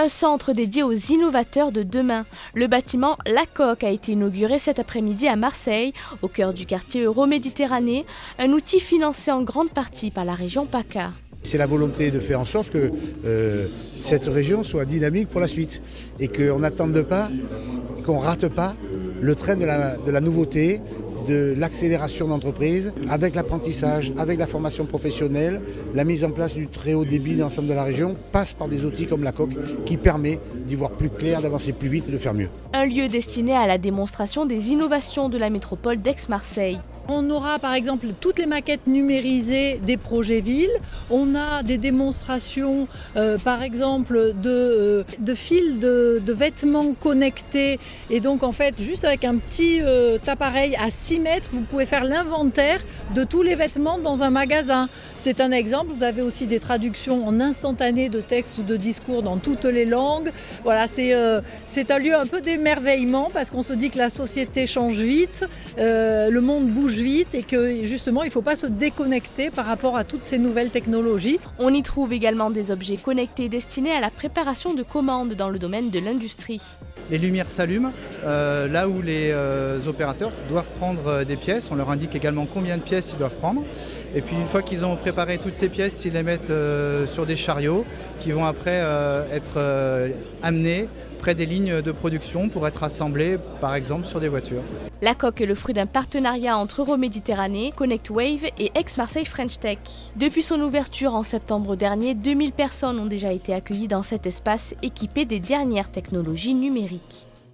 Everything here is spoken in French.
Un centre dédié aux innovateurs de demain. Le bâtiment La Coque a été inauguré cet après-midi à Marseille, au cœur du quartier Euroméditerranée, un outil financé en grande partie par la région PACA. C'est la volonté de faire en sorte que cette région soit dynamique pour la suite et qu'on n'attende pas, qu'on ne rate pas le train de la nouveauté, de l'accélération d'entreprise, avec l'apprentissage, avec la formation professionnelle, la mise en place du très haut débit dans l'ensemble de la région passe par des outils comme La Coque qui permet d'y voir plus clair, d'avancer plus vite et de faire mieux. Un lieu destiné à la démonstration des innovations de la métropole d'Aix-Marseille. On aura par exemple toutes les maquettes numérisées des projets villes. On a des démonstrations par exemple de fils de vêtements connectés. Et donc en fait juste avec un petit appareil à 6 mètres, vous pouvez faire l'inventaire de tous les vêtements dans un magasin. C'est un exemple. Vous avez aussi des traductions en instantané de textes ou de discours dans toutes les langues. Voilà, c'est un lieu un peu d'émerveillement parce qu'on se dit que la société change vite, le monde bouge vite et que justement il ne faut pas se déconnecter par rapport à toutes ces nouvelles technologies. On y trouve également des objets connectés destinés à la préparation de commandes dans le domaine de l'industrie. Les lumières s'allument là où les opérateurs doivent prendre des pièces. On leur indique également combien de pièces ils doivent prendre. Et puis une fois qu'ils ont préparé toutes ces pièces, ils les mettent sur des chariots qui vont après être amenés près des lignes de production pour être assemblés par exemple sur des voitures. La Coque est le fruit d'un partenariat entre Euroméditerranée, Connect Wave et Aix-Marseille French Tech. Depuis son ouverture en septembre dernier, 2000 personnes ont déjà été accueillies dans cet espace équipé des dernières technologies numériques.